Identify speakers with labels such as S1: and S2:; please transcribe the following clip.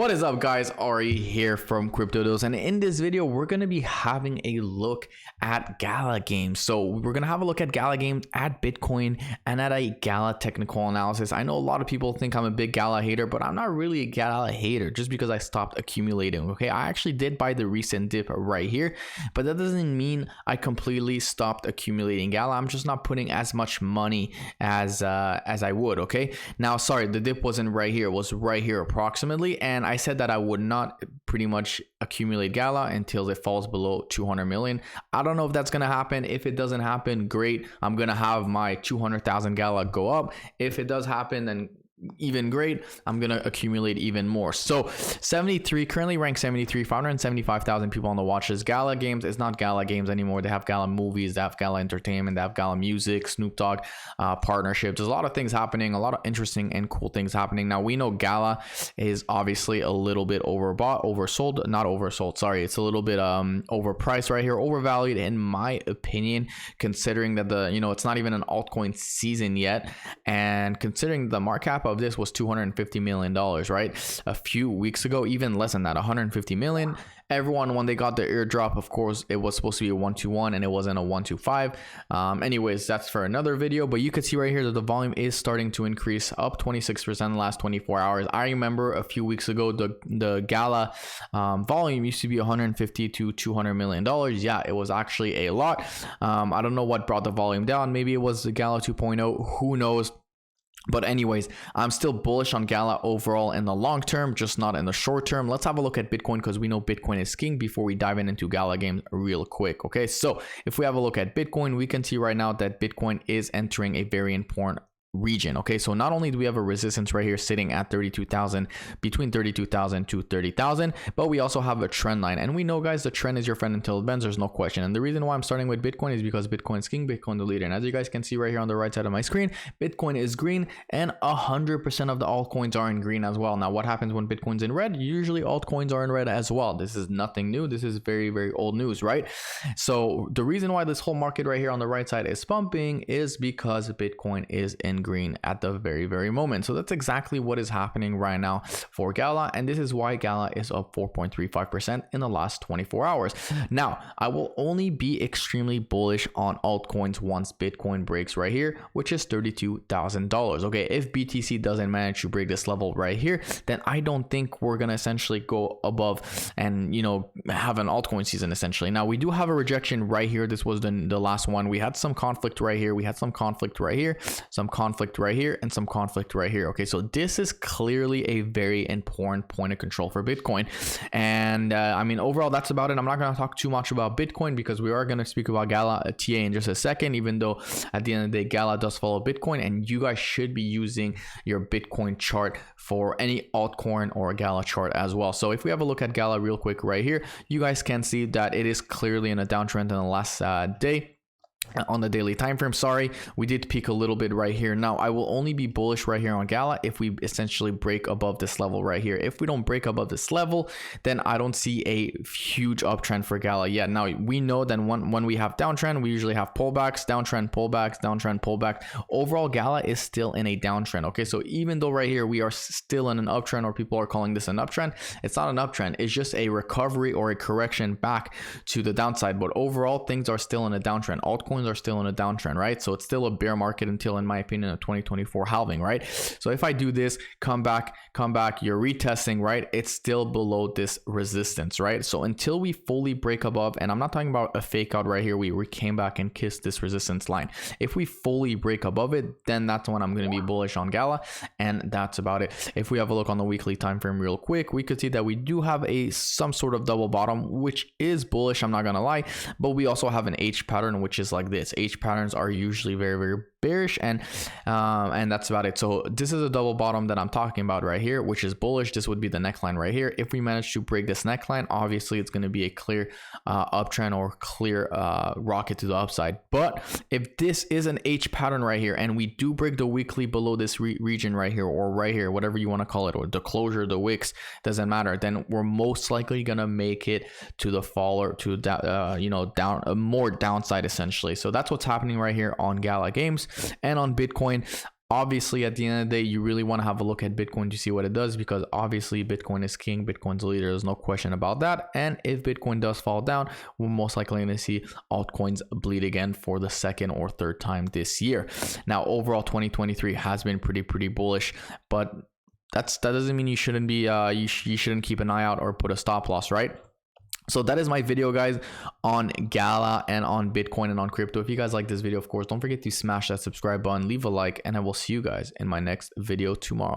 S1: What is up, guys? Ari here from Crypto Dose, and in this video we're going to be having a look at Gala games. So we're going to have a look at Gala games, at Bitcoin, and at a Gala technical analysis. I know a lot of people think I'm a big Gala hater, but I'm not really a Gala hater just because I stopped accumulating. Okay, I actually did buy the recent dip right here, but that doesn't mean I completely stopped accumulating Gala. I'm just not putting as much money as I would. Okay, now sorry, the dip wasn't right here, it was right here approximately, and I said that I would not pretty much accumulate Gala until it falls below 200 million. I don't know if that's gonna happen. If it doesn't happen, great, I'm gonna have my 200,000 Gala go up. If it does happen, then even great, I'm gonna accumulate even more. So 73, currently ranked 73, 575,000 people on the watch list. Gala games is not Gala games anymore. They have Gala movies, they have Gala entertainment, they have Gala music, Snoop Dogg partnerships. There's a lot of things happening, a lot of interesting and cool things happening. Now we know Gala is obviously a little bit oversold, sorry, it's a little bit overpriced right here, overvalued in my opinion, considering that it's not even an altcoin season yet, and considering the market cap of this was $250 million, right? A few weeks ago, even less than that, 150 million. Everyone, when they got the airdrop, of course, it was supposed to be a 121 and it wasn't a 125. Anyways, that's for another video, but you could see right here that the volume is starting to increase, up 26% in the last 24 hours. I remember a few weeks ago, the Gala volume used to be 150 to $200 million. Yeah, it was actually a lot. I don't know what brought the volume down. Maybe it was the Gala 2.0, who knows? But anyways, I'm still bullish on Gala overall in the long term, just not in the short term. Let's have a look at Bitcoin, because we know Bitcoin is king, before we dive into Gala games real quick. Okay, so if we have a look at Bitcoin, we can see right now that Bitcoin is entering a very important region. Okay, so not only do we have a resistance right here sitting at 32,000, between 32,000 to 30,000, but we also have a trend line, and we know, guys, the trend is your friend until it bends. There's no question. And the reason why I'm starting with Bitcoin is because Bitcoin's king, Bitcoin the leader, and as you guys can see right here on the right side of my screen, Bitcoin is green, and 100% of the altcoins are in green as well. Now what happens when Bitcoin's in red? Usually altcoins are in red as well. This is nothing new. This is very, very old news, right? So the reason why this whole market right here on the right side is pumping is because Bitcoin is in green at the very moment. So that's exactly what is happening right now for Gala, and this is why Gala is up 4.35% in the last 24 hours. Now I will only be extremely bullish on altcoins once Bitcoin breaks right here, which is $32,000. okay, if BTC doesn't manage to break this level right here, then I don't think we're gonna essentially go above and have an altcoin season essentially. Now we do have a rejection right here. This was the last one. We had some conflict right here, we had some conflict right here, some conflict right here, and some conflict right here. Okay, so this is clearly a very important point of control for Bitcoin. And I mean, overall, that's about it. I'm not going to talk too much about Bitcoin because we are going to speak about Gala TA in just a second, even though at the end of the day, Gala does follow Bitcoin, and you guys should be using your Bitcoin chart for any altcoin or Gala chart as well. So if we have a look at Gala real quick right here, you guys can see that it is clearly in a downtrend in the last day. On the daily time frame, sorry, we did peak a little bit right here. Now I will only be bullish right here on Gala if we essentially break above this level right here. If we don't break above this level, then I don't see a huge uptrend for Gala yet. Now we know that when we have downtrend, we usually have pullbacks, downtrend, pullbacks, downtrend, pullback. Overall, Gala is still in a downtrend. Okay, so even though right here we are still in an uptrend, or people are calling this an uptrend, it's not an uptrend, it's just a recovery or a correction back to the downside. But overall, things are still in a downtrend. Altcoins are still in a downtrend, right? So it's still a bear market until, in my opinion, a 2024 halving, right? So if I do this, come back, you're retesting, right? It's still below this resistance, right? So until we fully break above, and I'm not talking about a fake out right here, we came back and kissed this resistance line. If we fully break above it, then that's when I'm going to be bullish on Gala, and that's about it. If we have a look on the weekly time frame real quick, we could see that we do have some sort of double bottom, which is bullish, I'm not gonna lie, but we also have an H pattern, which is like this. H patterns are usually very bearish, and that's about it. So this is a double bottom that I'm talking about right here, which is bullish. This would be the neckline right here. If we manage to break this neckline, obviously it's going to be a clear uptrend or clear rocket to the upside. But if this is an H pattern right here, and we do break the weekly below this region right here, or right here, whatever you want to call it, or the closure, the wicks, doesn't matter, then we're most likely gonna make it to the fall, or to down more downside essentially. So that's what's happening right here on Gala games. And on Bitcoin, Obviously, at the end of the day, you really want to have a look at Bitcoin to see what it does, because obviously Bitcoin is king, Bitcoin's a leader, there's no question about that. And if Bitcoin does fall down, we're most likely going to see altcoins bleed again for the second or third time this year. Now, overall 2023 has been pretty bullish, but that doesn't mean you shouldn't be you shouldn't keep an eye out or put a stop loss, right? So that is my video, guys, on Gala and on Bitcoin and on crypto. If you guys like this video, of course, don't forget to smash that subscribe button, leave a like, and I will see you guys in my next video tomorrow.